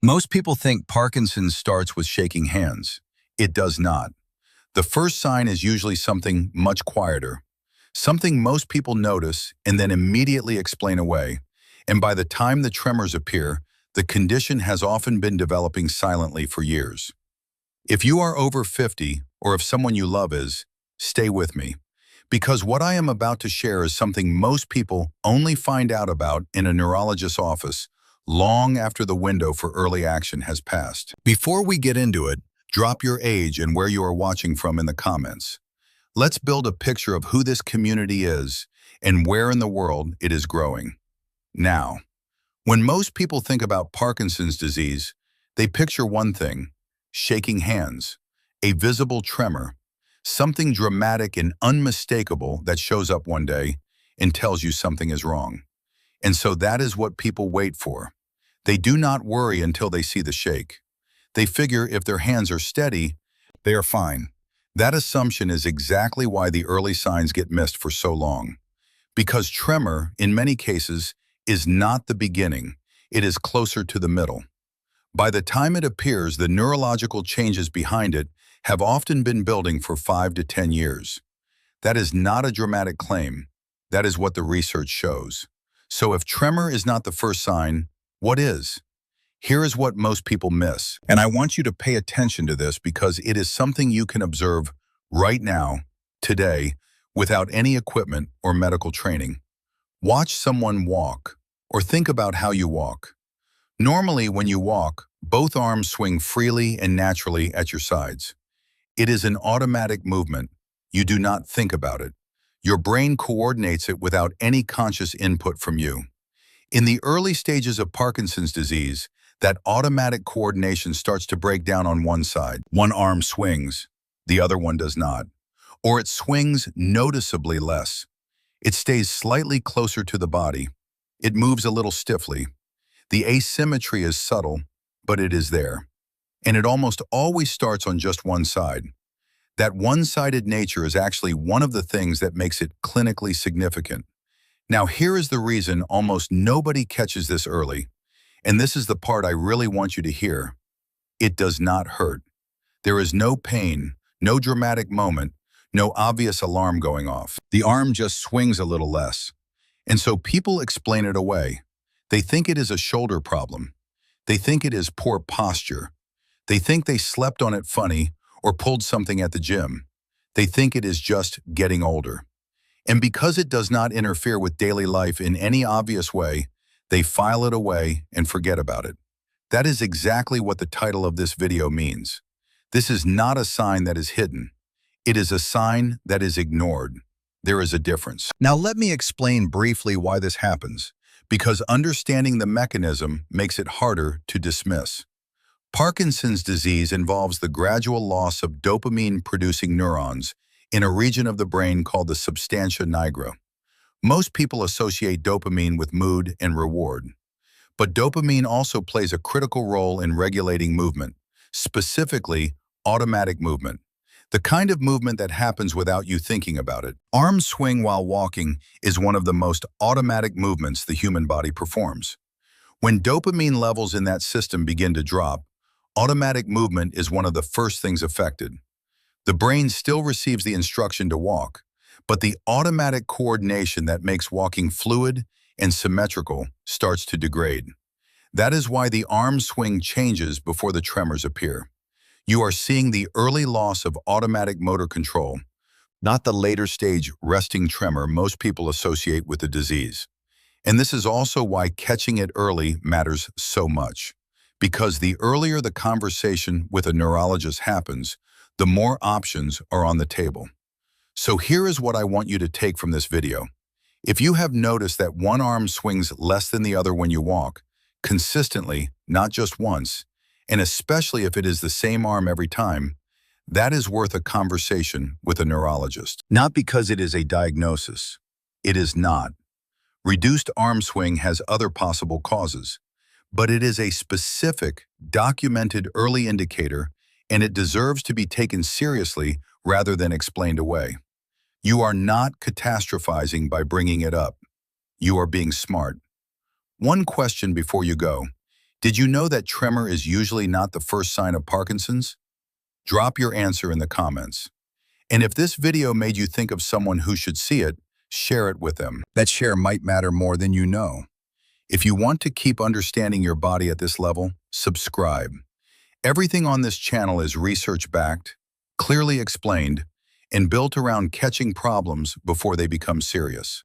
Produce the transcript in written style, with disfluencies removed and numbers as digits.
Most people think Parkinson's starts with shaking hands. It does not. The first sign is usually something much quieter, something most people notice and then immediately explain away. And by the time the tremors appear, the condition has often been developing silently for years. If you are over 50, or if someone you love is, stay with me. Because what I am about to share is something most people only find out about in a neurologist's office long after the window for early action has passed. Before we get into it, drop your age and where you are watching from in the comments. Let's build a picture of who this community is and where in the world it is growing. Now, when most people think about Parkinson's disease, they picture one thing: shaking hands, a visible tremor, something dramatic and unmistakable that shows up one day and tells you something is wrong. And so that is what people wait for. They do not worry until they see the shake. They figure if their hands are steady, they are fine. That assumption is exactly why the early signs get missed for so long. Because tremor, in many cases, is not the beginning. It is closer to the middle. By the time it appears, the neurological changes behind it have often been building for 5 to 10 years. That is not a dramatic claim. That is what the research shows. So if tremor is not the first sign, what is? Here is what most people miss. And I want you to pay attention to this because it is something you can observe right now, today, without any equipment or medical training. Watch someone walk, or think about how you walk. Normally, when you walk, both arms swing freely and naturally at your sides. It is an automatic movement. You do not think about it. Your brain coordinates it without any conscious input from you. In the early stages of Parkinson's disease, that automatic coordination starts to break down on one side. One arm swings, the other one does not. Or it swings noticeably less. It stays slightly closer to the body. It moves a little stiffly. The asymmetry is subtle, but it is there. And it almost always starts on just one side. That one-sided nature is actually one of the things that makes it clinically significant. Now, here is the reason almost nobody catches this early, and this is the part I really want you to hear. It does not hurt. There is no pain, no dramatic moment, no obvious alarm going off. The arm just swings a little less. And so people explain it away. They think it is a shoulder problem. They think it is poor posture. They think they slept on it funny or pulled something at the gym. They think it is just getting older. And because it does not interfere with daily life in any obvious way, they file it away and forget about it. That is exactly what the title of this video means. This is not a sign that is hidden. It is a sign that is ignored. There is a difference. Now let me explain briefly why this happens, because understanding the mechanism makes it harder to dismiss. Parkinson's disease involves the gradual loss of dopamine-producing neurons in a region of the brain called the substantia nigra. Most people associate dopamine with mood and reward. But dopamine also plays a critical role in regulating movement, specifically automatic movement, the kind of movement that happens without you thinking about it. Arm swing while walking is one of the most automatic movements the human body performs. When dopamine levels in that system begin to drop, automatic movement is one of the first things affected. The brain still receives the instruction to walk, but the automatic coordination that makes walking fluid and symmetrical starts to degrade. That is why the arm swing changes before the tremors appear. You are seeing the early loss of automatic motor control, not the later stage resting tremor most people associate with the disease. And this is also why catching it early matters so much. Because the earlier the conversation with a neurologist happens, the more options are on the table. So here is what I want you to take from this video. If you have noticed that one arm swings less than the other when you walk, consistently, not just once, and especially if it is the same arm every time, that is worth a conversation with a neurologist. Not because it is a diagnosis. It is not. Reduced arm swing has other possible causes, but it is a specific, documented early indicator, and it deserves to be taken seriously rather than explained away. You are not catastrophizing by bringing it up. You are being smart. One question before you go. Did you know that tremor is usually not the first sign of Parkinson's? Drop your answer in the comments. And if this video made you think of someone who should see it, share it with them. That share might matter more than you know. If you want to keep understanding your body at this level, subscribe. Everything on this channel is research-backed, clearly explained, and built around catching problems before they become serious.